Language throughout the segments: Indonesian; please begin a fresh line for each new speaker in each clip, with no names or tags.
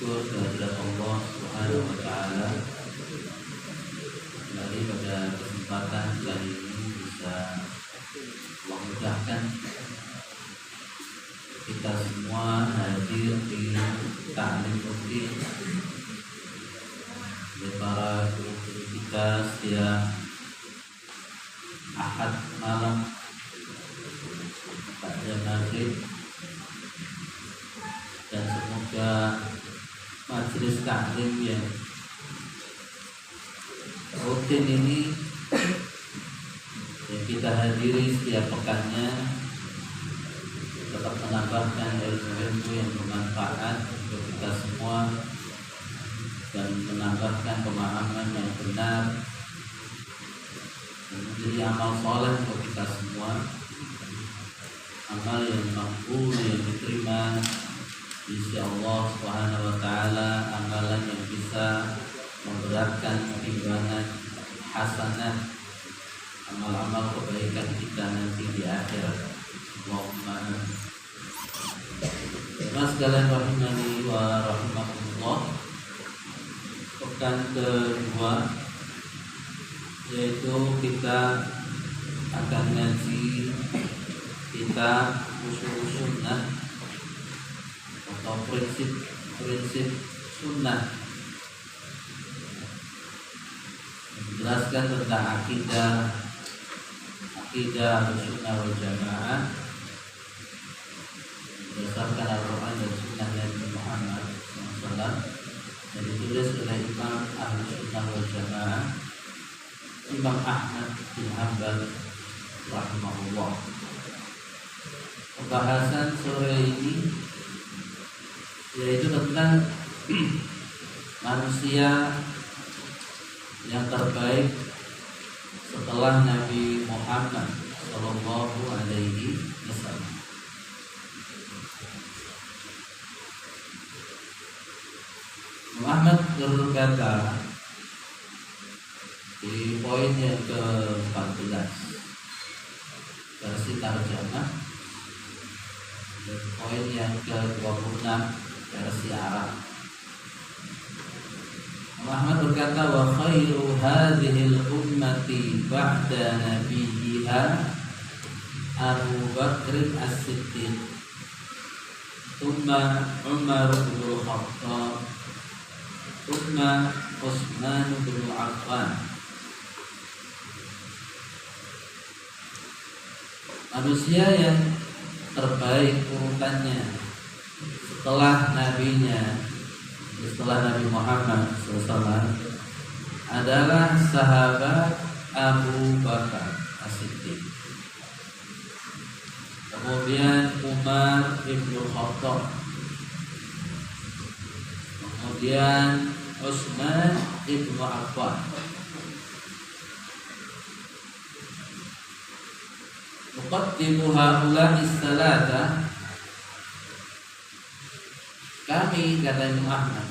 bersyukur kehadirat Allah Subhanahu wa taala kembali pada kesempatan kali ini bisa memudahkan kita semua hadir di ta'lim rutin di para guru-guru kita setiap Ahad malam pada maghrib, dan semoga majelis taklim yang rutin ini yang kita hadiri setiap pekannya tetap menambahkan ilmu-ilmu yang bermanfaat untuk kita semua dan menambahkan pemahaman yang benar dan menjadi amal soleh untuk kita semua, amal yang makbul, yang diterima di sisi Allah Subhanahu wa taala, amalan yang bisa memberatkan timbangan hasanah amal-amal kebaikan kita nanti di akhirat. Allahumma amin. Mas sekalian rahimani wa rahimakumullah, pekan kedua, yaitu kita akan ngaji kitab Ushul Sunnah atau prinsip sunnah, menjelaskan tentang akidah Sunnah wal Jamaah berdasarkan Al-Quran dan Sunnah Nabi Muhammad SAW, dan ditulis oleh Imam Ahlus Sunnah wal Jamaah Imam Ahmad bin Hanbal rahimahullah. Pembahasan sore ini yaitu tentang manusia yang terbaik setelah Nabi Muhammad Sallallahu Alaihi Wasallam. Muhammad berkata di poin yang ke-14 versi tarjamah dan poin yang ke-26 versi Arab. Muhammad berkata, wa khairu hadhil ummati ba'da nabiyha Abu Bakr as-Siddiq, thumma Umar bin Khattab, thumma Utsman bin Affan. Manusia yang terbaik urutannya setelah nabinya, setelah Nabi Muhammad SAW adalah sahabat Abu Bakar As-Siddiq, kemudian Umar bin Khattab, kemudian Utsman bin Affan. Muqaddimu haula'i salata, kami, kata Imam Ahmad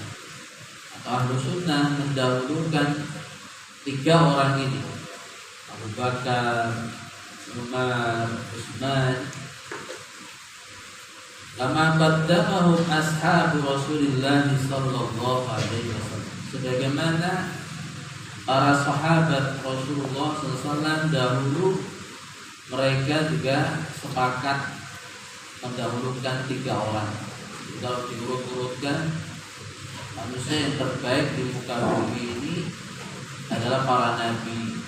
atau Ahlu Sunnah, mendahulukan tiga orang ini, Abu Bakar, Umar, Utsman, kama qaddamahum ashabu Rasulillah sallallahu alaihi wasallam, sebagaimana para sahabat Rasulullah SAW dahulu mereka juga sepakat mendahulukan tiga orang. Kalau diurut-urutkan, manusia yang terbaik di muka bumi ini adalah para nabi,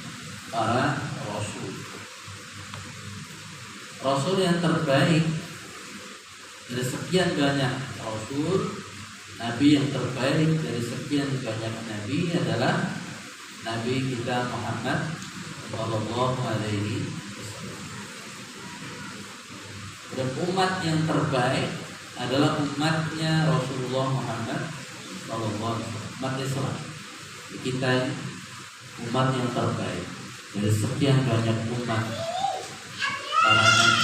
para rasul. Rasul yang terbaik dari sekian banyak rasul, nabi yang terbaik dari sekian banyak nabi adalah Nabi kita Muhammad sallallahu alaihi wasallam. Dan umat yang terbaik adalah umatnya Rasulullah Muhammad sallallahu alaihi wasallam, umat Islam. Kita umat yang terbaik dari sekian banyak umat para nabi.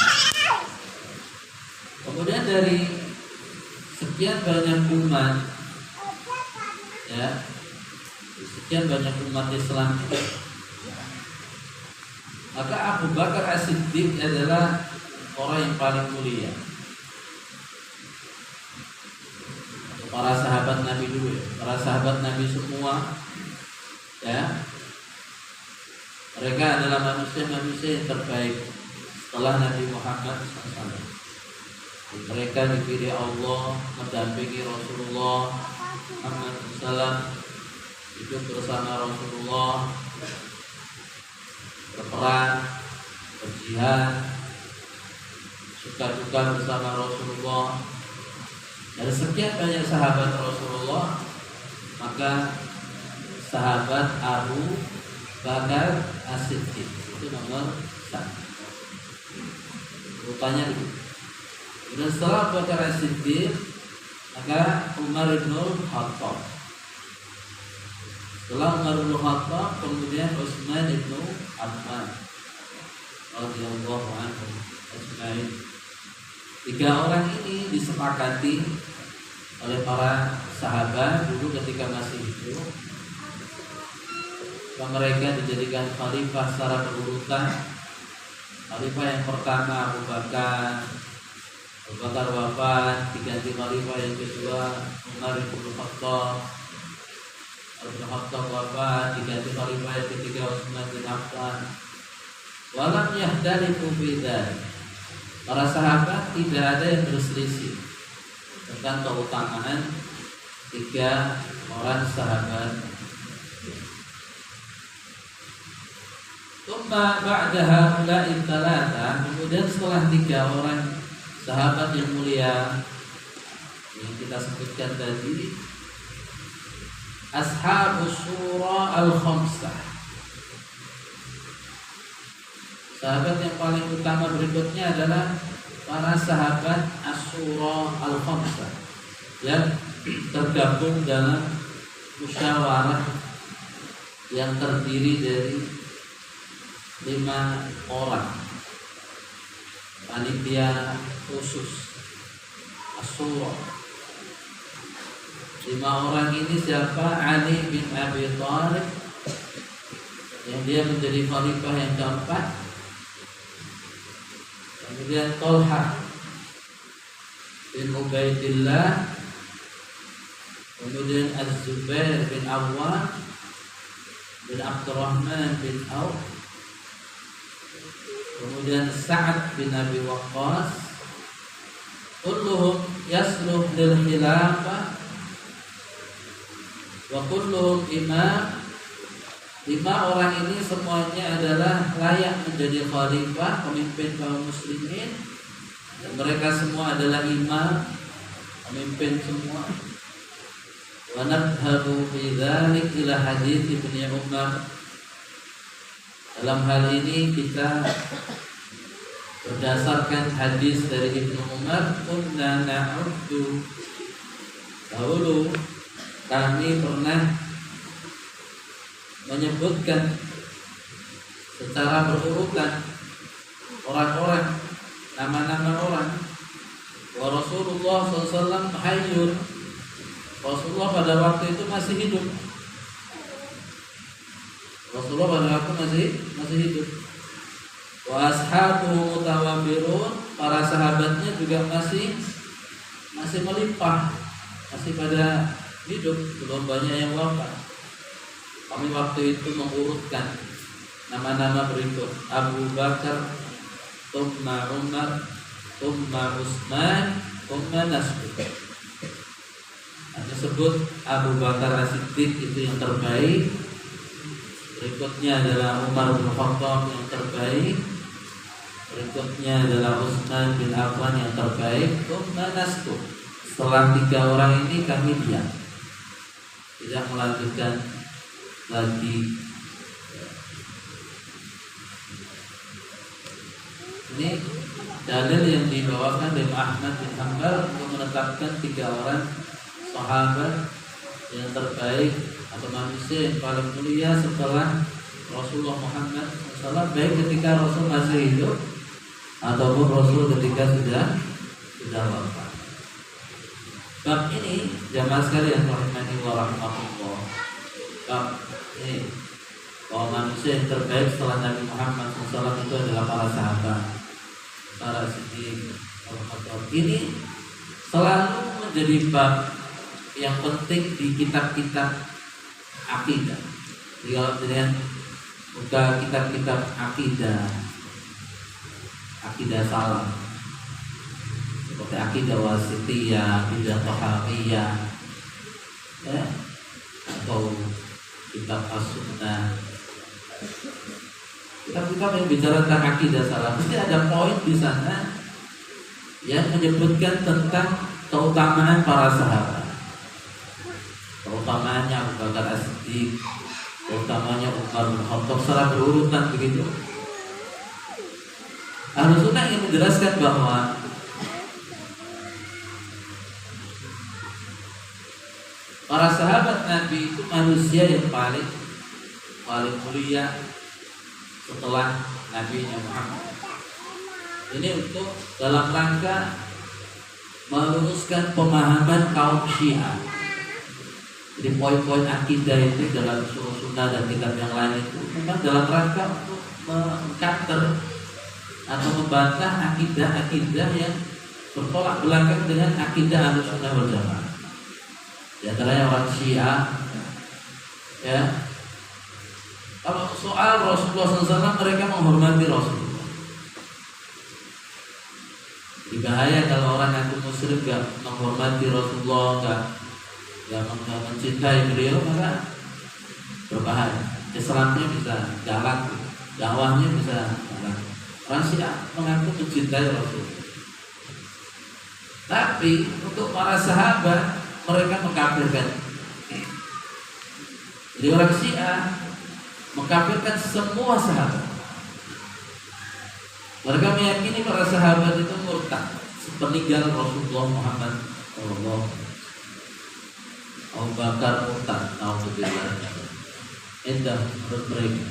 Kemudian dari sekian banyak umat, ya, sekian banyak umat Islam, maka Abu Bakar As-Siddiq adalah orang yang paling mulia. para sahabat Nabi dulu ya. Para sahabat Nabi semua ya, mereka adalah manusia-manusia yang terbaik setelah Nabi Muhammad SAW. Mereka dipilih Allah mendampingi Rasulullah Muhammad SAW, hidup bersama Rasulullah, berperang, berjihad, suka-duka bersama Rasulullah. Dari sekian banyak sahabat Rasulullah, maka sahabat Abu Bakar As-Siddiq itu nomor 1. Rupanya itu. Dan setelah Abu Bakar As-Siddiq, maka Umar bin Khattab. Setelah Umar bin Khattab, kemudian Utsman bin Affan radhiyallahu anhu ajma'in. 3 orang ini disepakati oleh para sahabat dulu ketika masih hidup, mereka dijadikan khalifah secara berurutan. Khalifah yang pertama Abu Bakar wafat, diganti khalifah yang kedua Umar bin Khattab. Abu Khattab wafat, diganti khalifah yang ketiga Utsman bin Affan. Walam yahdalifu fi dzalik. Para sahabat tidak ada yang berselisih tentang keutamaan 3 orang sahabat. Tsumma ba'da haula'i tsalatsa, kemudian setelah 3 orang sahabat yang mulia yang kita sebutkan tadi, ashabus syura al-khamsah. Sahabat yang paling utama berikutnya adalah para sahabat Asy-Syura al-Khamsah yang tergabung dalam musyawarah yang terdiri dari 5 orang panitia khusus Asy-Syura. 5 orang ini siapa? Ali bin Abi Thalib yang dia menjadi khalifah yang keempat. Kemudian Thalhah bin Ubaidillah, kemudian Az-Zubair bin Awwam bin Abdurrahman bin Auf, kemudian Sa'ad bin Abi Waqqas. Kulluhum yasluh lil khilafah wa kulluhum imam. 5 orang ini semuanya adalah layak menjadi khalifah, pemimpin kaum muslimin, dan mereka semua adalah imam, pemimpin semua. Wa nadhhabu fi dzalik ila hadits Ibnu Umar. Dalam hal ini kita berdasarkan hadis dari Ibnu Umar, kunna na'uddu, dahulu kami pernah menyebutkan secara berurutan orang-orang, nama-nama orang. Wa Rasulullah SAW hayyun, Rasulullah pada waktu itu masih hidup. Rasulullah pada waktu masih hidup. Wa ashabu mutawabirun, para sahabatnya juga masih melimpah, masih pada hidup, belum banyak yang wafat. Kami waktu itu mengurutkan nama-nama berikut: Abu Bakar, tsumma Umar, tsumma Utsman, tsumma Nasr. Disebut Abu Bakar As-Siddiq itu yang terbaik. Berikutnya adalah Umar bin Khattab yang terbaik. Berikutnya adalah Utsman bin Affan yang terbaik. Tsumma Nasr. Setelah 3 orang ini kami diam, tidak melanjutkan lagi. Ini dalil yang dibawakan oleh Ahmad bin Hanbal untuk menetapkan 3 orang sahabat yang terbaik atau manusia yang paling mulia setelah Rasulullah Muhammad SAW, baik ketika Rasul masih hidup ataupun Rasul ketika sudah wafat. Bab ini jamaah sekalian rahimani wa rahimakumullah, bab ini bahwa manusia yang terbaik setelah Nabi Muhammad SAW itu adalah para sahabat, para siddiq. Ini selalu menjadi bab yang penting di kitab-kitab akidah. Jadi kalau kalian buka kitab-kitab akidah salah, seperti akidah wasitiyah, akidah tahawiyah, ya, atau kitab as-sunnah, kitab-kitab yang bicara tentang akidah salah, pasti ada poin di sana yang menyebutkan tentang keutamaan para sahabat, keutamaannya Abu Bakar As-Siddiq, keutamanya Umar bin Khattab secara berurutan begitu. Ahlus Sunnah ingin menjelaskan bahwa para sahabat Nabi itu manusia yang paling mulia setelah Nabi Muhammad. Ini untuk dalam rangka meluruskan pemahaman kaum Syiah. Jadi poin-poin akidah itu dalam sunnah dan kitab yang lain itu memang dalam rangka untuk mengcounter atau membantah akidah-akidah yang bertolak belakang dengan akidah Ahlussunnah wal Jamaah. Di antaranya orang Syiah, ya. Kalau soal Rasulullah SAW, mereka menghormati Rasulullah. Bahaya kalau orang ngaku muslim gak menghormati Rasulullah, gak mencintai beliau, maka berbahaya. Islamnya bisa jalan, dakwahnya bisa jalan. Orang Syiah mengaku mencintai Rasulullah, tapi untuk para sahabat mereka mengkafirkan. Jadi orang Syiah mengkafirkan semua sahabat. Mereka meyakini para sahabat itu murtad sepeninggal Rasulullah Muhammad SAW. Abu Bakar murtad, alhamdulillah. Indah menurut mereka.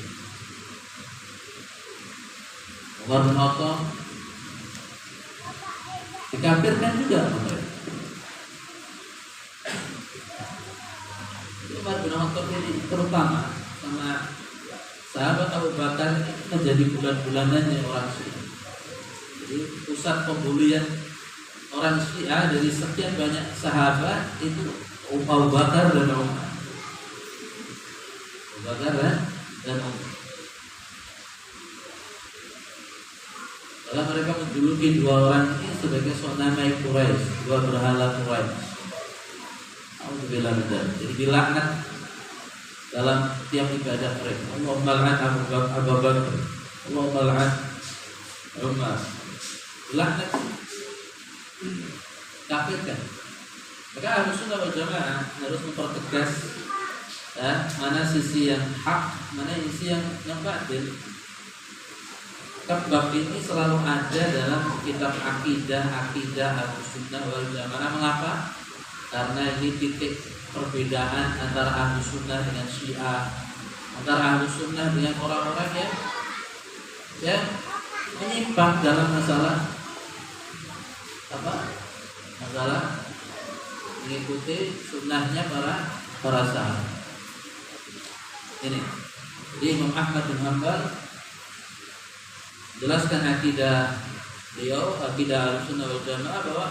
Umar bin Khattab dikafirkan juga mereka. Umar bin Khattab ini terutama sama sahabat Abu Bakar ini menjadi bulan-bulanannya orang Syiah. Jadi pusat pembulian orang Syiah dari sekian banyak sahabat itu Abu Bakar dan Umar. Abu Bakar dan Umar. Kalau mereka menjuluki dua orang ini sebagai sonamai Quraisy, dua berhala Quraisy. Alhamdulillah. Jadi dilaknat dalam tiap ibadah mereka. Allahumma la'an Abu Bakar, Allahumma la'an Umar. Laknat, kafirkan. Maka Ahlussunnah wal Jamaah harus mempertegas mana sisi yang hak, mana sisi yang batil. Bab ini selalu ada dalam kitab akidah Ahlussunnah wal Jamaah. Mengapa? Karena ini titik perbedaan antara Ahlussunnah dengan Syiah, antara Ahlussunnah dengan orang-orang yang menyimpang dalam masalah masalah mengikuti sunnahnya para sahabat. Ini. Jadi Imam Ahmad bin Hanbal jelaskan akidah beliau, akidah Ahlussunnah wal Jamaah, bahwa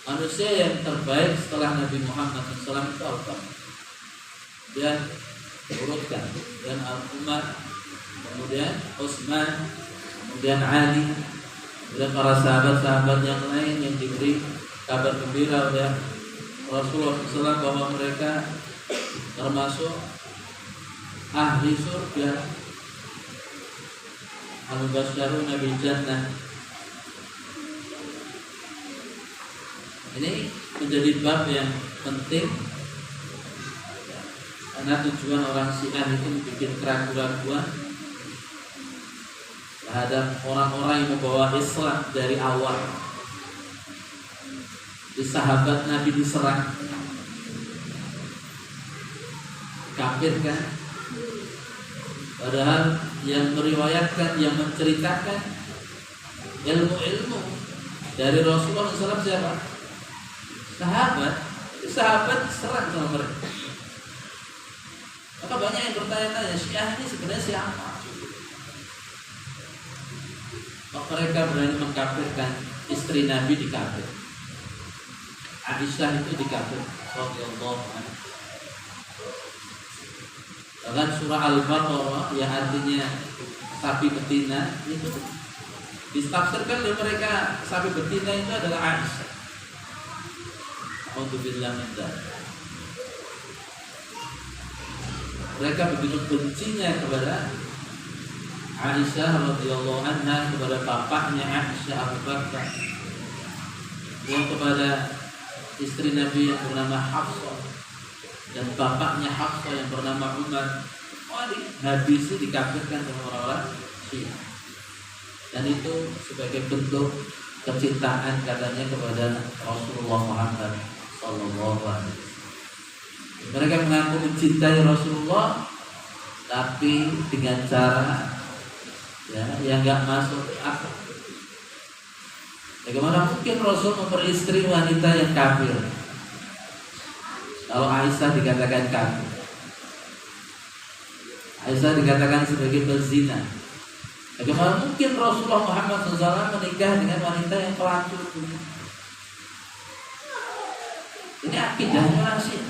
manusia yang terbaik setelah Nabi Muhammad SAW itu apa? Dia urutkan, dan Umar, kemudian Utsman, kemudian Ali, dan para sahabat-sahabat yang lain yang diberi kabar gembira oleh Rasulullah SAW bahwa mereka termasuk ahli surga, al-basyaruna bil jannah. Ini menjadi bab yang penting karena tujuan orang Syiah itu membuat keraguan-keraguan terhadap orang-orang yang membawa Islam dari awal. Di sahabat Nabi diserang, kafirkan. Padahal yang meriwayatkan, yang menceritakan ilmu-ilmu dari Rasulullah SAW siapa? Sahabat diserang sama mereka. Maka banyak yang bertanya-tanya, Syiah ini sebenarnya siapa? Kok mereka berani mengkafirkan istri Nabi, dikafir? Aisyah itu dikafirkan radhiyallahu anha. Bahkan surah Al-Baqarah yang artinya sapi betina itu ditafsirkan oleh mereka sapi betina itu adalah Aisyah. Alhamdulillah min dzalik. Mereka begitu bencinya kepada Aisyah radhiyallahu anha, kepada bapaknya Aisyah Abu Bakar, dan kepada istri Nabi yang bernama Hafsah dan bapaknya Hafsah yang bernama Umar. Habis dikafirkan oleh orang-orang Syiah. Dan itu sebagai bentuk kecintaan katanya kepada Rasulullah Muhammad sallallahu alaihi wasallam. Mereka mengaku mencintai Rasulullah, tapi dengan cara yang nggak masuk akal. Bagaimana mungkin Rasul memperistri wanita yang kafir? Kalau Aisyah dikatakan kafir, Aisyah dikatakan sebagai berzina. Bagaimana mungkin Rasulullah Muhammad SAW menikah dengan wanita yang pelacur? Ini akidahnya masih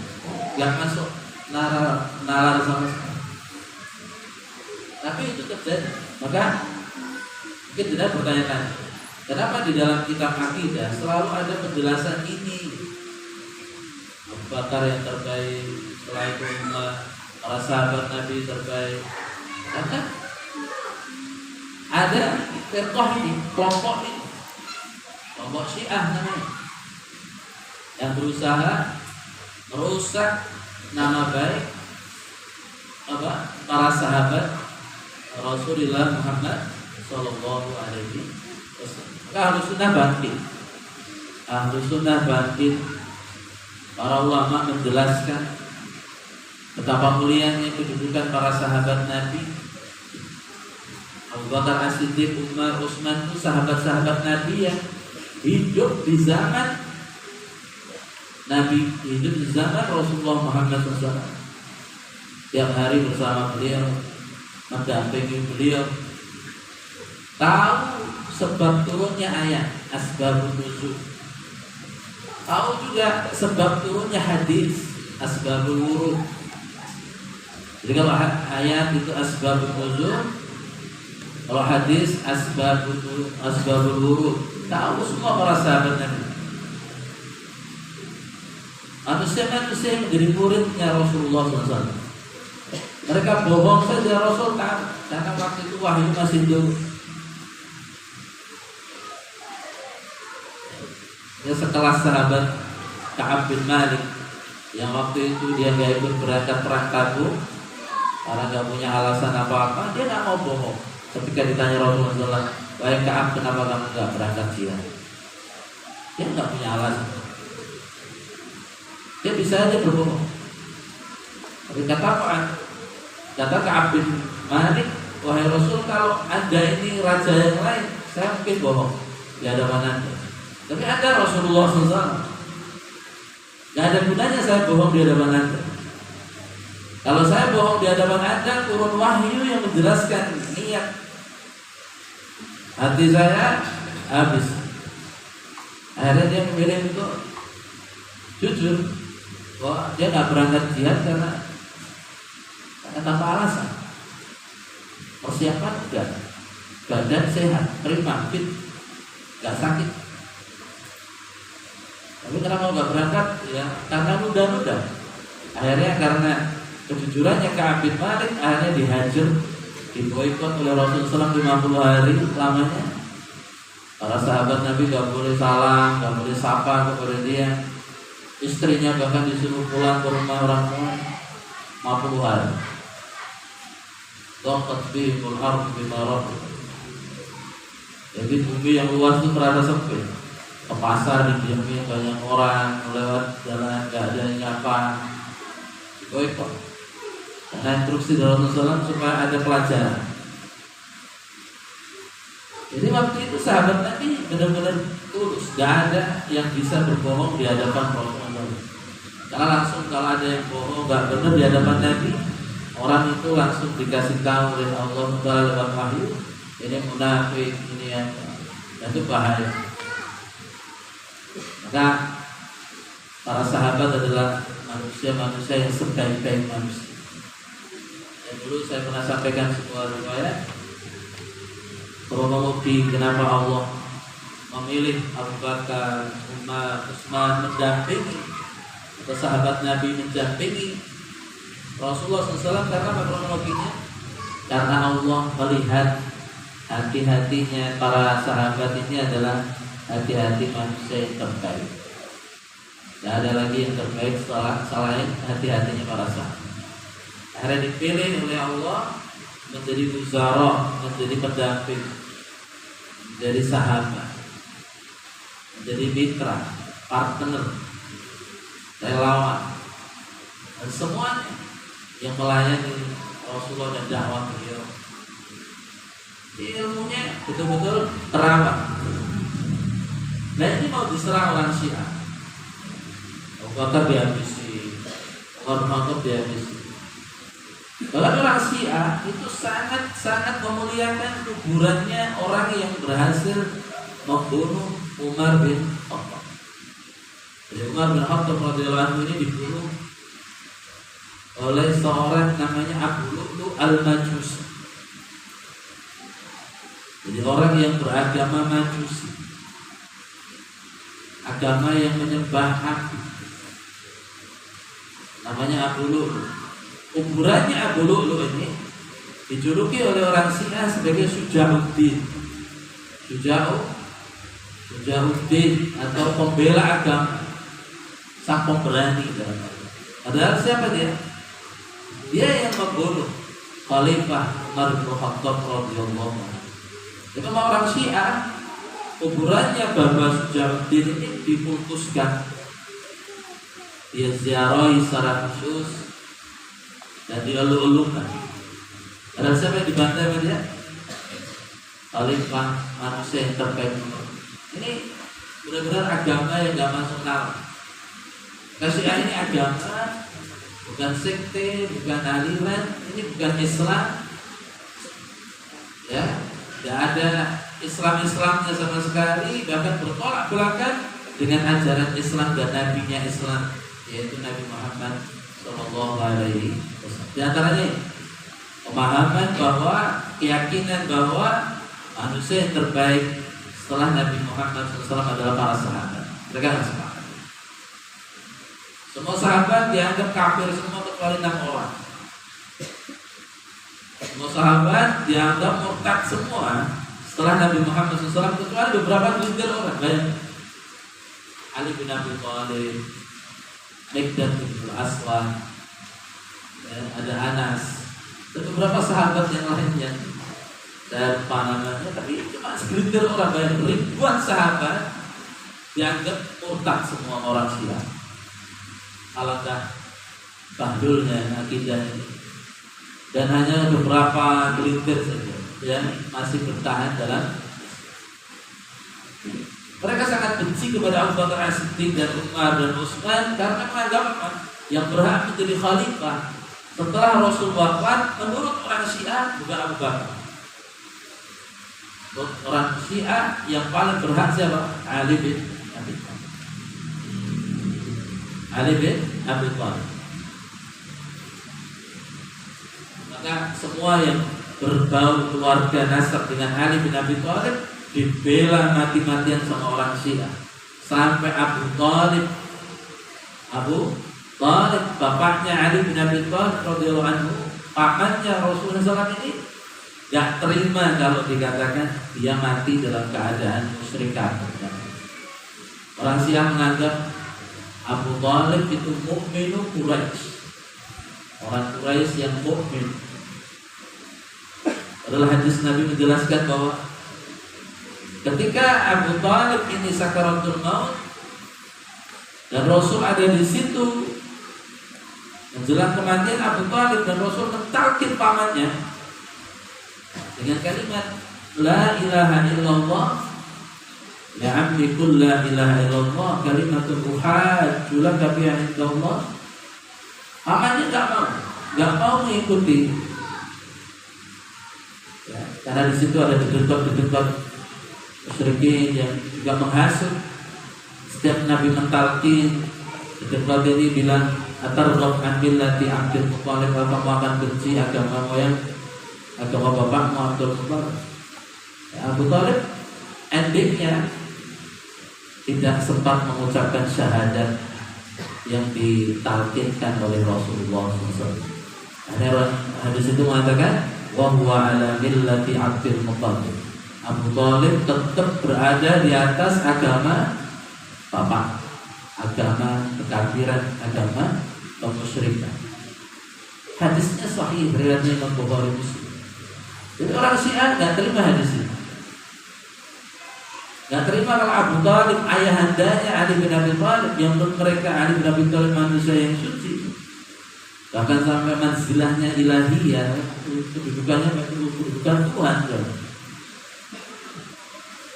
nggak masuk nalar sama sekali. Tapi itu terjadi. Maka mungkin tidak bertanya-tanya, kenapa di dalam kitab akidah selalu ada penjelasan ini? Abu Bakar yang terbaik, setelah itu Umar, para sahabat Nabi terbaik. Karena ada firqah ini, kelompok ini, kelompok Syiah namanya, yang berusaha merusak nama baik para sahabat Rasulullah Muhammad Sallallahu Alaihi Wasallam. Ahlus Sunnah bangkit, Ahlus Sunnah bangkit. Para ulama menjelaskan betapa mulianya kedudukan para sahabat Nabi. Abu Bakar As-Siddiq, Umar, Utsman itu sahabat-sahabat Nabi yang hidup di zaman Nabi, hidup di zaman Rasulullah Muhammad SAW. Tiap hari bersama beliau, mendampingi beliau, tahu sebab turunnya ayat asbabun nuzul, tahu juga sebab turunnya hadis asbabul wurud. Jadi kalau ayat itu asbabun nuzul, kalau hadis asbabul wurud, tahu semua para sahabat Nabi. Manusia-manusia yang menjadi muridnya Rasulullah SAW, mereka bohong saja Rasul tahu, karena waktu itu wahyu masih turun. Ya, sekelas sahabat Ka'ab bin Malik yang waktu itu dia nggak ikut berangkat perang Tabuk karena nggak punya alasan apa-apa, dia nggak mau bohong. Ketika ditanya Rasulullah SAW, wahai Ka'ab, kenapa kamu nggak berangkat jihad? Dia nggak punya alasan. Dia bisa aja berbohong. Tapi kata apa? Kata Ka'ab bin Malik, wahai Rasul, kalau Anda ini raja yang lain, saya mungkin bohong di hadapan Anda. Tapi Anda Rasulullah SAW, gak ada gunanya saya bohong di hadapan Anda. Kalau saya bohong di hadapan Anda, turun wahyu yang menjelaskan niat hati saya habis. Akhirnya dia memilih untuk jujur bahwa dia gak berangkat jihad karena tanpa alasan. Persiapan enggak, badan sehat, prima, fit, gak sakit. Tapi kenapa nggak berangkat? Ya karena muda-muda. Akhirnya karena kejujurannya Ka'ab bin Malik, akhirnya dihajar, diboikot oleh Rasulullah SAW 50 hari lamanya. Para sahabat Nabi nggak boleh salam, nggak boleh sapa kepada dia. Istrinya bahkan disuruh pulang ke rumah orang tua 50 hari. Dhaqat bihimul ardh bima rahabat. Jadi bumi yang luas itu terasa sempit. Ke pasar didiami banyak orang, lewat jalan nggak ada yang nyapa. Boikot. Karena instruksi dari Rasulullah SAW supaya ada pelajaran. Jadi waktu itu sahabat Nabi benar-benar tulus, gak ada yang bisa berbohong di hadapan Rasulullah. Karena langsung kalau ada yang bohong gak benar di hadapan Nabi, orang itu langsung dikasih tahu oleh Allah lewat wahyu, ini munafik, ini yang itu bahaya. Maka para sahabat adalah manusia-manusia yang sebaik-baik manusia. Dan dulu saya pernah sampaikan sebuah riwayat kronologi kenapa Allah memilih Abu Bakar, Umar, Utsman mendampingi atau sahabat Nabi mendampingi Rasulullah SAW. Karena apa kronologinya? Karena Allah melihat hati-hatinya para sahabat ini adalah hati-hati manusia yang terbaik. Tidak ada lagi yang terbaik selain hati-hatinya para sahabat. Akhirnya dipilih oleh Allah menjadi wuzara, menjadi pendamping, menjadi sahabat, menjadi mitra, partner, relawan, dan semuanya yang melayani Rasulullah dan dakwah beliau. Ilmunya betul-betul terawat. Nah ini mau diserang orang Syiah. Abu Bakar dihabisi, Umar bin Khattab dihabisi. Bahkan orang Syiah itu sangat memuliakan kuburannya orang yang berhasil membunuh Umar bin Khattab. Jadi Umar bin Khattab radhiyallahu anhu ini dibunuh oleh seorang namanya Abu Lu'lu' al-Majusi. Jadi orang yang beragama Majusi, agama yang menyembah api, namanya Abu Lu'lu'. Kuburannya Abu Lu'lu' ini dijuluki oleh orang Syiah sebagai Syuja'uddin. Syuja'uddin atau pembela agama, sang pemberani dalam agama. Padahal siapa dia? Dia yang membunuh Khalifah Umar bin Khattab radhiyallahu anhu. Itu orang Syiah, kuburannya Bapak Syuja'uddin ini diputuskan, dia ziarahi secara khusus dan dielu-elukan. Ada siapa yang dibantai sama dia? Khalifah manusia yang terbaik. Ini benar-benar agama yang gak masuk akal. Syiah ini agama, bukan sekte, bukan aliran, ini bukan Islam. Ya, tidak ada Islamnya sama sekali, bahkan bertolak belakang dengan ajaran Islam dan nabinya Islam, yaitu Nabi Muhammad Sallallahu Alaihi Wasallam. Di antaranya pemahaman bahwa keyakinan bahwa manusia yang terbaik setelah Nabi Muhammad SAW adalah para sahabat. Mereka harus sepakat. Semua sahabat dianggap kafir semua kecuali 6 orang. Semua sahabat dianggap murtad semua setelah Nabi Muhammad SAW kecuali beberapa gelintir orang. Banyak. Ali bin Abi Thalib, Miqdad bin Aswad, ya, ada Anas, dan beberapa sahabat yang lainnya. Dan namanya, tapi cuma segelintir orang, banyak ribuan sahabat dianggap murtad semua orang Syiah. Alangkah bahdulnya akidah ini. Dan hanya beberapa gelintir saja yang masih bertahan dalam. Mereka sangat benci kepada Abu Bakar As-Siddiq dan Umar dan Utsman karena menganggap yang berhak menjadi khalifah setelah Rasul wafat menurut orang Syiah bukan Abu Bakar. Orang Syiah yang paling berhak siapa? Ali bin Abi Thalib. Ali bin Abi Thalib. Maka semua yang berbau keluarga nasab dengan Ali bin Abi Thalib dibela mati-matian sama orang Syiah. Sampai Abu Thalib, bapaknya Ali bin Abi Thalib radhiyallahu anhu, pamannya Rasulullah SAW ini gak terima kalau dikatakan dia mati dalam keadaan musyrik kafir. Orang Syiah menganggap Abu Thalib itu mukminu Quraisy, orang Quraisy yang mukmin. Adalah hadis Nabi menjelaskan bahwa ketika Abu Thalib ini sakaratul maut dan Rasul ada di situ menjelang kematian Abu Thalib, dan Rasul mentalkin pamannya dengan kalimat La ilaha illallah ya amli kul la ilaha illallah kalimatul uhajju laka biha indallah. Pamannya gak mau mengikuti ya, karena di situ ada dedet-dedet musyrikin yang juga menghasut. Setiap Nabi mentalkin Ketika ini bilang atarghab an millati Abdul Muthalib, apa kamu akan benci agama moyang, agama bapakmu Abdul Muthalib? Abu Thalib endingnya tidak sempat mengucapkan syahadat yang ditalkinkan oleh Rasulullah SAW. Ada hadis itu mengatakan wa huwa ala millati Abdul Muthalib. Abu Thalib tetap berada di atas agama bapak, agama kekafiran, agama kemusyrikan. Hadisnya sahih riwayatnya Imam Bukhari Muslim. Jadi orang Syiah nggak terima hadis ini. Nggak terima kalau Abu Thalib ayahandanya Ali bin Abi Thalib, yang menurut mereka Ali bin Abi Thalib manusia yang suci, bahkan sampai manzilahnya ilahiyah, kedudukannya kedudukan Tuhan.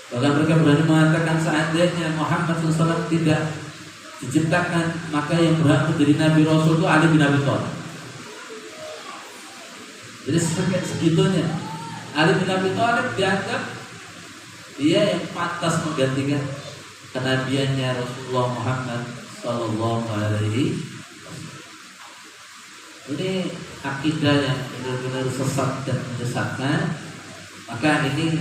Bahkan mereka berani mengatakan seandainya Muhammad SAW tidak diciptakan, maka yang berhak menjadi Nabi Rasul itu Ali bin Abi Thalib. Jadi segitunya Ali bin Abi Thalib dianggap dia yang pantas menggantikan kenabiannya Rasulullah Muhammad Sallallahu Alaihi Wasallam. Ini akidah yang benar-benar sesat dan menyesatkan. Maka ini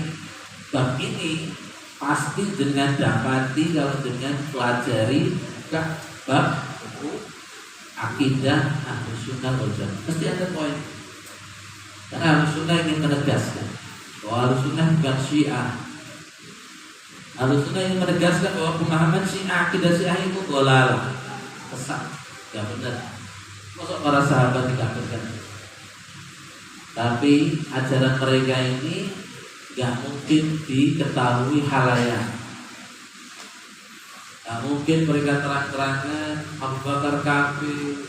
bab ini pasti dengan dapati kalau dengan pelajari bab akidah Ahlus Sunnah wal Jamaah. Pasti ada poin. Karena Ahlus Sunnah ingin menegaskan bahwa Ahlus Sunnah bukan Syiah. Ahlus Sunnah ingin menegaskan bahwa pemahaman Syiah, akidah Syiah itu dolalah, sesat, tidak benar. Masuk para sahabat dikafirkan. Tapi ajaran mereka ini gak mungkin diketahui halayak. Gak mungkin mereka terang-terangan Abu Bakar kafir,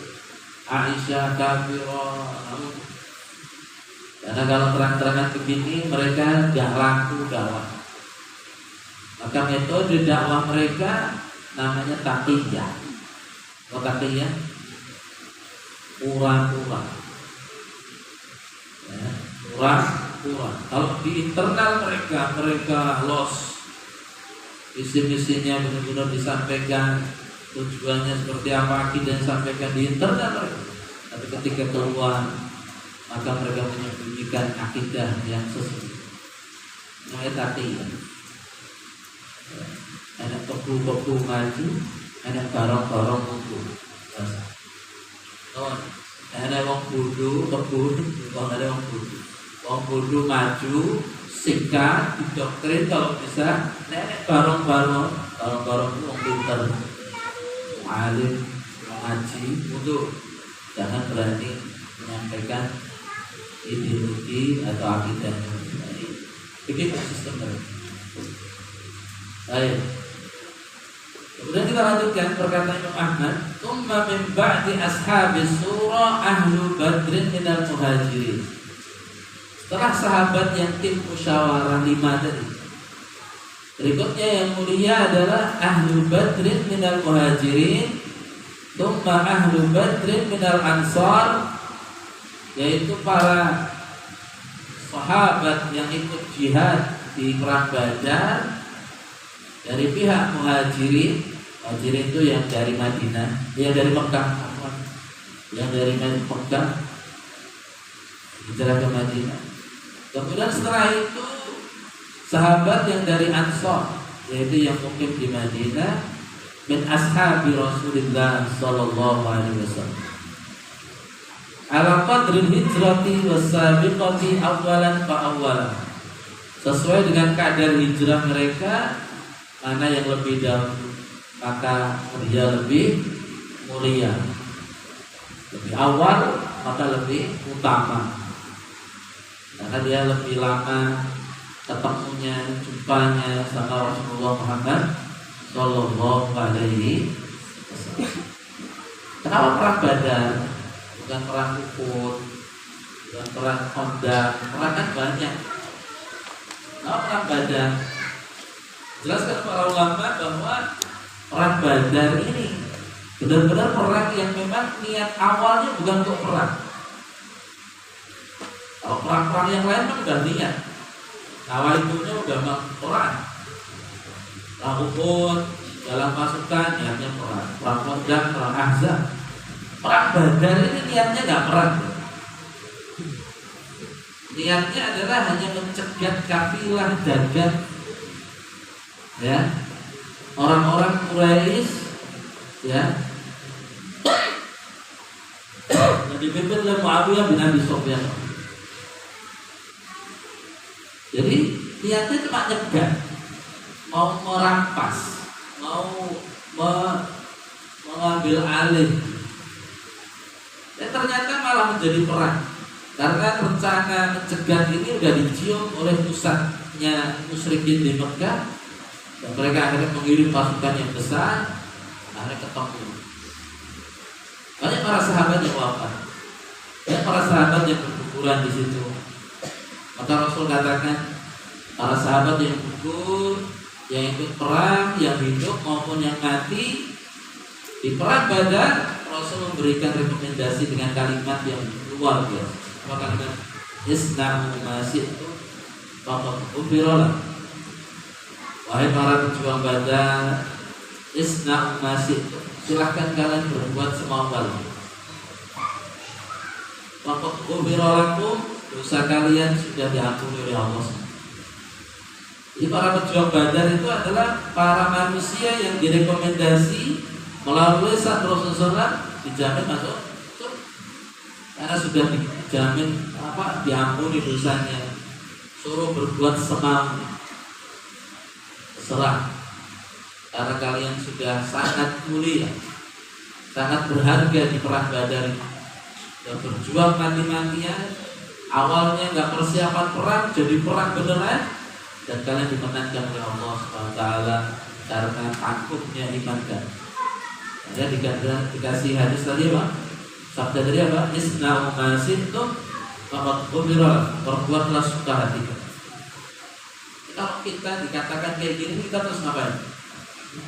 Aisyah kafir. Karena kalau terang-terangan begini mereka gak laku dakwah. Maka metode dakwah mereka namanya taqiyah. Apa taqiyah? Pura-pura. Ya, pura-pura. Kalau di internal mereka los, visi-misinya benar-benar disampaikan, tujuannya seperti apa, akidah yang disampaikan di internal mereka. Tapi ketika keluar, maka mereka menyembunyikan akidah yang sesungguhnya. Namanya taqiyah. Anak kebu-kebu maju, anak barong-barong mundur. Ada wong bodoh kebun, ada wong bodoh. Wong bodoh maju, sikat, didoktrin kalau bisa. Nenek barong-barong itu wong pinter, alim, ngaji, untuk jangan berani menyampaikan ideologi atau akidahnya. Begitu sistem mereka. Baik. Kemudian kita lanjutkan perkataan Imam Ahmad, "Tsumma min ba'di ashabis surah ahlu badrin minal muhajirin." Setelah sahabat yang tim musyawarah 5 tadi, berikutnya yang mulia adalah ahlu badrin minal muhajirin, tsumma ahlu badrin minal ansar, yaitu para sahabat yang ikut jihad di perang Badar dari pihak muhajirin. Muhajirin itu yang dari Madinah, yang dari Mekah, yang dari Mekah hijrah ke Madinah. Kemudian setelah itu sahabat yang dari Ansar, yaitu yang mungkin di Madinah, min ashabi Rasulullah sallallahu alaihi wasallam. Ala qadril hijrati wasabiqati awalan fa awalan. Sesuai dengan kadar hijrah mereka, mana yang lebih dahulu maka dia lebih mulia, lebih awal maka lebih utama, karena dia lebih lama ketemunya, jumpanya sama Rasulullah Muhammad Sallallahu Alaihi Wasallam. Kenapa perang Badar? Bukan perang Uhud, bukan perang Khandaq, perang kan banyak. Kenapa perang Badar? Jelaskan para ulama bahwa perang Badar ini benar-benar perang yang memang niat awalnya bukan untuk perang. Kalau perang-perang yang lain kan udah niat, awal itunya udah mau perang. Perang Uhud, dalam pasukan niatnya perang Khandaq, perang Ahzab. Perang Badar ini niatnya nggak perang. Niatnya adalah hanya mencegat kafilah dagang, ya, orang-orang Quraisy, ya, yang dipimpin oleh Muawiyah bin Abi Sufyan. Jadi niatnya cuma nyegat, mau merampas, mau mengambil alih. Dan ternyata malah menjadi perang. Karena rencana mencegat ini sudah dicium oleh pusatnya musyrikin di Mekah, dan mereka akhirnya mengirim pasukan yang besar, akhirnya ketemu. Banyak para sahabat yang wafat, banyak para sahabat yang berguguran di situ. Maka Rasul katakan, para sahabat yang gugur, yang ikut perang, yang hidup maupun yang mati di perang Badar, Rasul memberikan rekomendasi dengan kalimat yang luar biasa. Apa kalimat? Isna'u ma syi'tum faqad ghufira lakum. Wahai para pejuang Badar, isna'u ma syi'tum, silahkan kalian berbuat semau kalian. Faqad ghufira lakum, dosa kalian sudah diampuni oleh Allah. Jadi para pejuang Badar itu adalah para manusia yang direkomendasi melalui saat Rasulullah dijamin masuk surga, karena sudah dijamin diampuni dosanya, suruh berbuat semau, serah, karena kalian sudah sangat mulia, sangat berharga di perang Badar ini, dan berjuang mati-matian. Awalnya nggak persiapan perang, jadi perang beneran, dan kalian dimenangkan oleh Allah SWT karena tangguhnya iman kan. Ya, dikasih hadis tadi apa? Sabda tadi apa? Isna'u ma syi'tum faqad ghufira lakum, perbuatlah suka hati. Kalau kita dikatakan kayak gini, kita terus ngapain?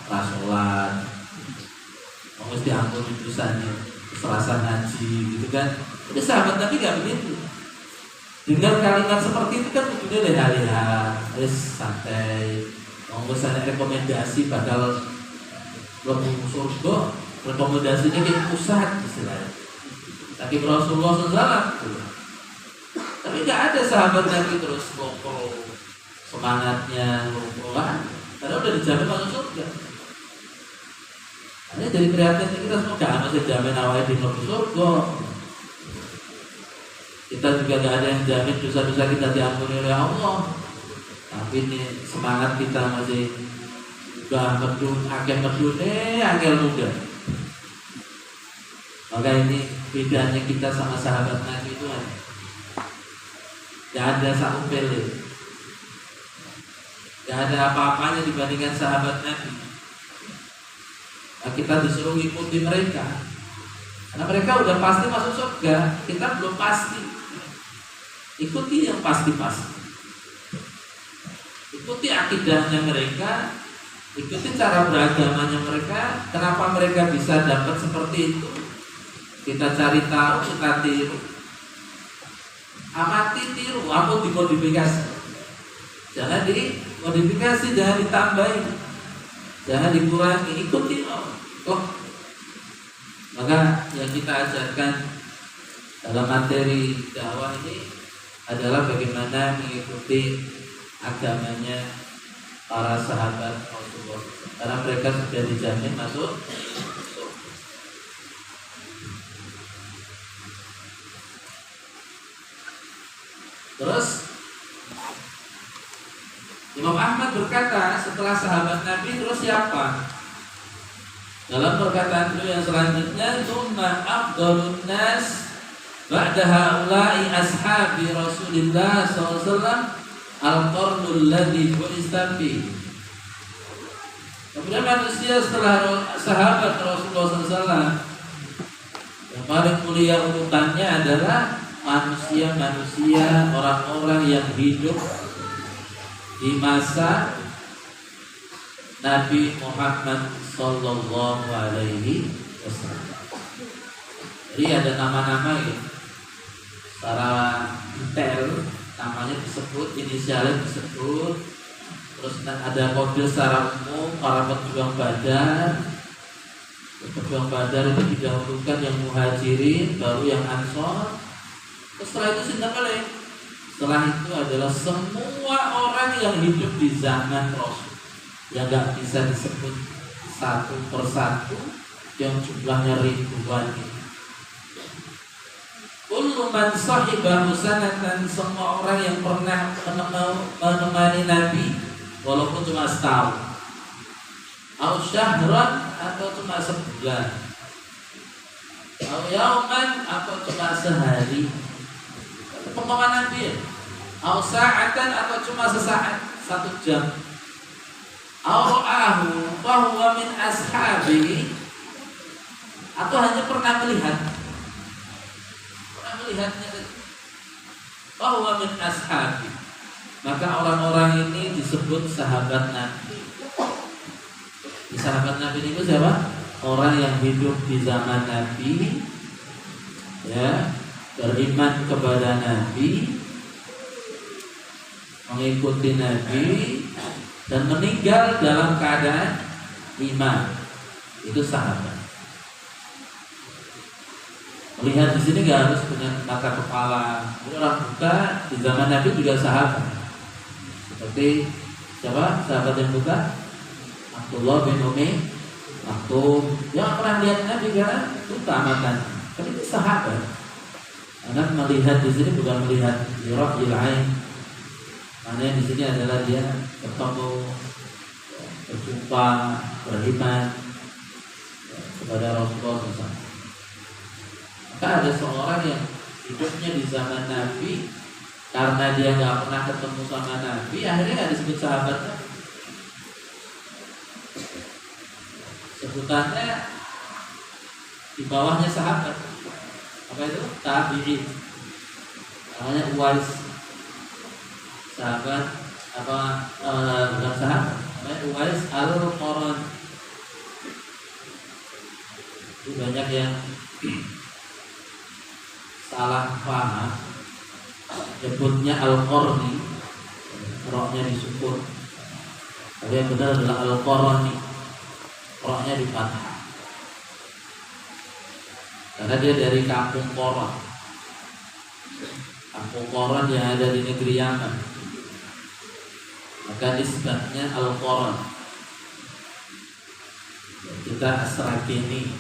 Sholat, mesti ampuni dosanya, selasa ngaji, gitu kan? Jadi sahabat Nabi nggak begitu. Dengar kalimat seperti itu kan udah leha-leha, santai. Mau misalnya rekomendasi bakal lebih surga, rekomendasinya kayak pusat istilahnya. Tapi Rasulullah SAW, tapi nggak ada sahabat Nabi terus pokok semangatnya lupa, karena udah dijamin masuk surga. Hanya dari prihatin kita semua gak masih jamin awalnya di surga. Kita juga gak ada yang jamin dosa-dosa kita diampuni oleh Allah. Tapi ini semangat kita masih udah agak muda. Maka ini bedanya kita sama sahabat Nabi itu kan, gak ada satu pele, gak ada apa-apanya dibandingkan sahabat Nabi. Nah, kita disuruh ikuti mereka, karena mereka udah pasti masuk surga, kita belum pasti. Ikuti yang pasti-pasti, ikuti akidahnya mereka, ikuti cara beragamanya mereka. Kenapa mereka bisa dapat seperti itu? Kita cari tahu, kita tiru, amati, tiru, apa dimodifikasi. Jangan dimodifikasi, jangan ditambahin, jangan dikurangi, ikuti. Maka yang kita ajarkan dalam materi dakwah ini adalah bagaimana mengikuti agamanya para sahabat Rasulullah, karena mereka sudah dijamin masuk. Terus Imam Ahmad berkata, setelah sahabat Nabi terus siapa? Dalam perkataan beliau yang selanjutnya, "Tsumma afdhalun nas ba'da haula'i ashabi Rasulillah SAW al-qarnul ladzi bu'itsa fihi." Kemudian manusia setelah sahabat Rasulullah SAW, yang paling mulia urutannya adalah manusia-manusia, orang-orang yang hidup di masa Nabi Muhammad Sallallahu Alaihi Wasallam. Jadi ada nama-nama ya, secara detail namanya disebut, inisialnya disebut, Terus ada kode secara umum para pejuang Badar. Pejuang Badar itu didahulukan yang Muhajirin, baru yang Ansor. Terus setelah itu sinten malih? Setelah itu adalah semua orang yang hidup di zaman Rasul, yang gak bisa disebut satu persatu, yang jumlahnya ribuan ini. Kullu man sahibahu sanatan, semua orang yang pernah menemani Nabi walaupun cuma setahun, au syahran, atau cuma sebulan, au yauman, atau cuma sehari, pengumuman Nabi ya, au sa'atan, atau cuma sesaat, 1 jam, au ra'ahu fahuwa min ashabihi, atau hanya pernah melihatnya, fahuwa min ashabihi, maka orang-orang ini disebut sahabat Nabi. Di sahabat Nabi itu siapa? Orang yang hidup di zaman Nabi, ya, beriman kepada Nabi, mengikuti Nabi, dan meninggal dalam keadaan iman. Itu sahabat. Melihat di sini nggak harus punya mata kepala. Orang buta di zaman Nabi juga sahabat. Seperti siapa? Sahabat yang buta? Abdullah bin Umi Maktum, yang pernah lihat Nabi karena buta matanya. Tapi itu sahabat. Karena melihat di sini bukan melihat bira'il ain. Karena di sini adalah dia bertemu, berjumpa, beriman kepada Rasulullah SAW. Maka ada seorang yang hidupnya di zaman Nabi, karena dia nggak pernah ketemu sama Nabi, akhirnya nggak disebut sahabat Nabi. Sebutannya di bawahnya sahabat. Apa itu? Tabi'in. Namanya Uwais. Sahabat apa? Bukan sahabat. Namanya Uwais Al-Qarani. Itu banyak yang salah paham. Nyebutnya Al-Qarni, roknya disukun. Tapi yang benar adalah Al-Qarni, roknya di fathah. Karena dia dari kampung Qoran. Kampung Qoran yang ada di negeri Yaman. Maka nisbatnya Al-Qoran. Kita Asrageni,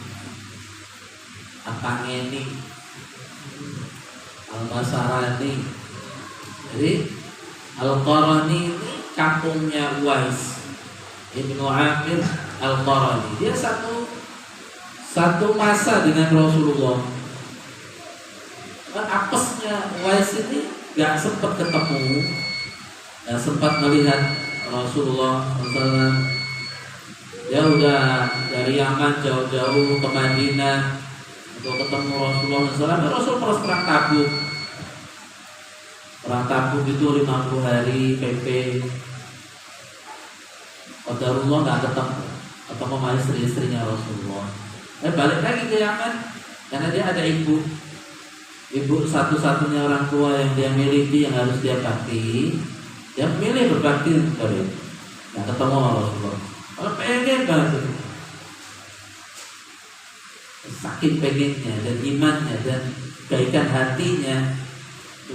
Apangeni, Al-Masarani. Jadi Al-Qarani ini kampungnya Uwais Ibnu Amir Al-Qarani. Dia satu masa dengan Rasulullah. Apesnya Uwais ini gak sempat ketemu, gak sempat melihat Rasulullah SAW. Dia udah dari Yaman jauh-jauh ke Madinah untuk ketemu Rasulullah SAW. Rasul terus perang Tabuk. Perang Tabuk itu 50 hari PP. Qadarullah nggak ketemu sama istri-istrinya Rasulullah. Balik lagi ke Yaman karena dia ada ibu satu-satunya orang tua yang dia miliki, yang harus dia bakti. Dia memilih berbakti kepada dia. Nggak ketemu sama Rasulullah. Kalau pengen banget, sakit pengennya dan imannya dan kebaikan hatinya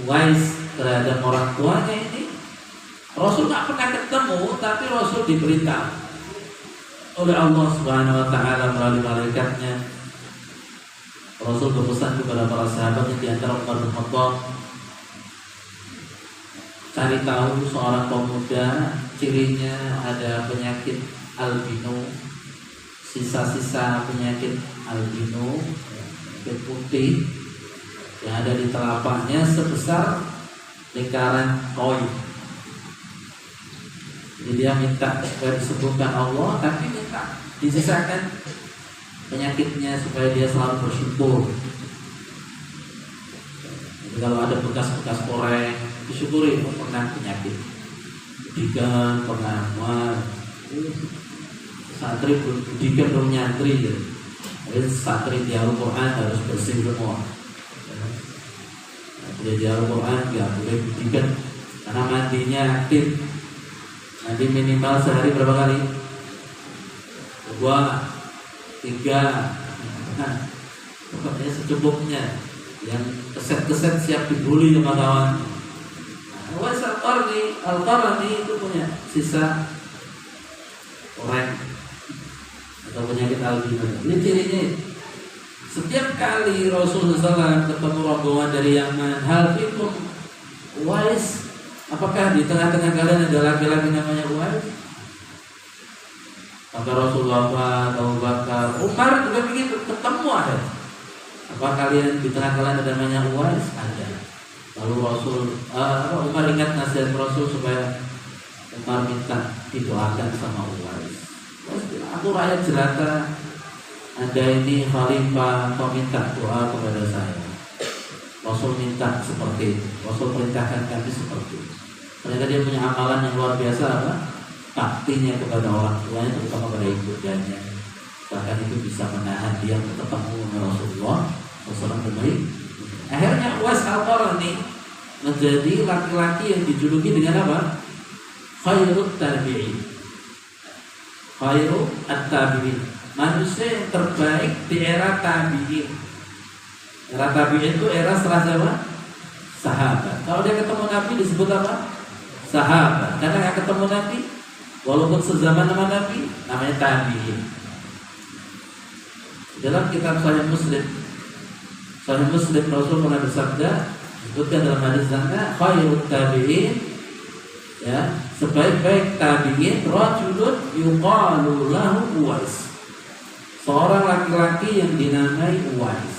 Uwais terhadap orang tuanya ini, Rasul nggak pernah ketemu, tapi Rasul diberitahu oleh Allah Subhanahu Wa Taala melalui malaikatnya. Rasul berpesan kepada para sahabatnya, di antara Umar bin Khattab, cari tahu seorang pemuda, cirinya ada penyakit albino, sisa-sisa penyakit albino, penyakit putih yang ada di telapaknya sebesar lingkaran koin. Jadi dia minta supaya disembuhkan Allah, tapi minta disisakan penyakitnya supaya dia selalu bersyukur. Jadi kalau ada bekas-bekas koreng, disyukuri, pernah penyakit, budikan, pernah mual, santri budikan belum nyantri. Jadi santri di Al-Quran harus bersih semua. Jadi di Al-Quran nggak boleh budikan karena mandinya aktif. Nabi minimal sehari berapa kali? 2, 3. Nah, pokoknya secukupnya. Yang keset-keset siap dibully sama kawan. Uwais Al-Qarni itu punya sisa orang atau penyakit albino. Ini cirinya. Setiap kali Rasulullah SAW ketemu rombongan dari Yaman, hal fikum Uwais, apakah di tengah-tengah kalian ada laki-laki namanya Uwais? Maka Rasulullah, Abu Bakar, Umar juga begitu, ketemu ada. Apa kalian di tengah kalian ada namanya Uwais? Ada. Lalu Umar ingat nasihat Rasul supaya Umar minta didoakan sama Uwais. Aku rakyat jelata, ada ini khalifah, kau minta doa kepada saya. Rasul minta seperti itu. Rasul perintahkan kami seperti itu. Ternyata dia punya amalan yang luar biasa apa? Baktinya kepada orang tuanya, terutama kepada ibundanya. Bahkan itu bisa menahan dia untuk ketemu dengan Rasulullah SAW kembali. Akhirnya Uwais Al-Qarni menjadi laki-laki yang dijuluki dengan apa? Khairut tabi'in. Khairut at-tabi'in. Manusia yang terbaik di era tabi'in. Era tabi'in itu era setelah siapa? Sahabat. Kalau dia ketemu Nabi disebut apa? Sahabat. Karena yang ketemu Nabi walaupun sezaman sama Nabi namanya tabi'in. Dalam kitab Sahih Muslim Rasul pernah bersabda, disebutkan dalam hadis sana, khairut tabi'in, ya, sebaik-baik tabi'in rajulun yuqalu lahu Uwais. Seorang laki-laki yang dinamai Uwais.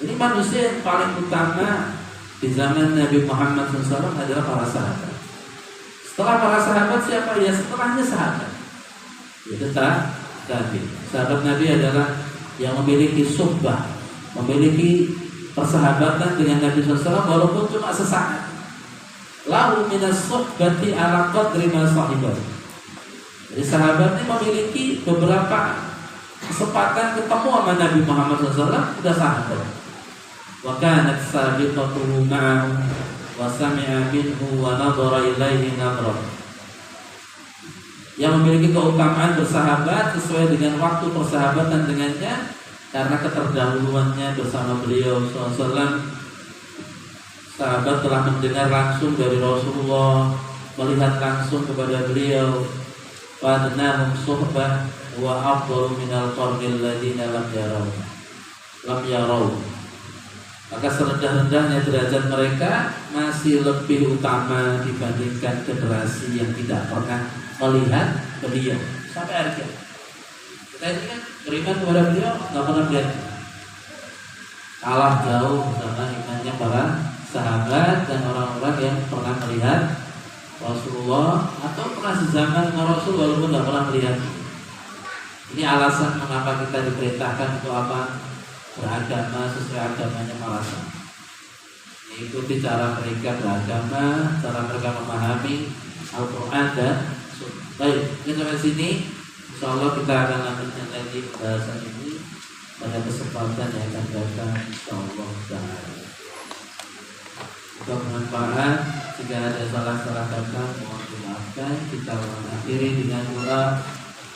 Ini manusia yang paling utama di zaman Nabi Muhammad SAW adalah para sahabat. Setelah para sahabat siapa? Ya setelahnya sahabat. Itu tabi. Sahabat Nabi adalah yang memiliki suhbah, memiliki persahabatan dengan Nabi SAW walaupun cuma sesaat. Lahu minas suhbati ala qadri ma sahibat. Jadi sahabat ini memiliki beberapa kesempatan ketemu sama Nabi Muhammad SAW, sudah sahabat. Wa kanat sabiqatuhu ma'ahu wa sami'a minhu wa nadhara ilaihi nadhra. Yang memiliki keutamaan bersahabat sesuai dengan waktu persahabatan dengannya karena keterdahuluannya bersama beliau SAW. Sahabat telah mendengar langsung dari Rasulullah, melihat langsung kepada beliau. Fadnahum suhbah wa afdalu minal qarnil ladina lam yarau. Maka serendah-rendahnya derajat mereka masih lebih utama dibandingkan generasi yang tidak pernah melihat beliau sampai hari kiamat. Kita ini kan beriman kepada beliau nggak pernah melihat, kalah jauh sama imannya para sahabat dan orang-orang yang pernah melihat Rasulullah atau pernah sezaman dengan Rasul walaupun nggak pernah melihat. Ini alasan mengapa kita diperintahkan untuk apa? Beragama sesuai agamanya para sahabat. Mengikuti cara mereka beragama, cara mereka memahami Al-Quran dan baik, kita sampai sini. Insyaallah kita akan lanjutkan lagi pembahasan ini pada kesempatan yang akan datang. Insyaallah Semoga bermanfaat. Jika ada salah-salah kata mohon dimaafkan. Kita mengakhiri dengan doa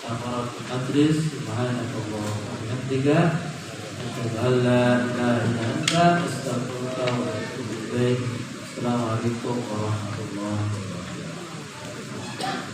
kafaratul majlis. Subhanallah wa bihamdihi, asyhadu an la ilaha illa anta, astaghfiruka wa atubu ilaik. Assalamualaikum warahmatullahi wabarakatuh.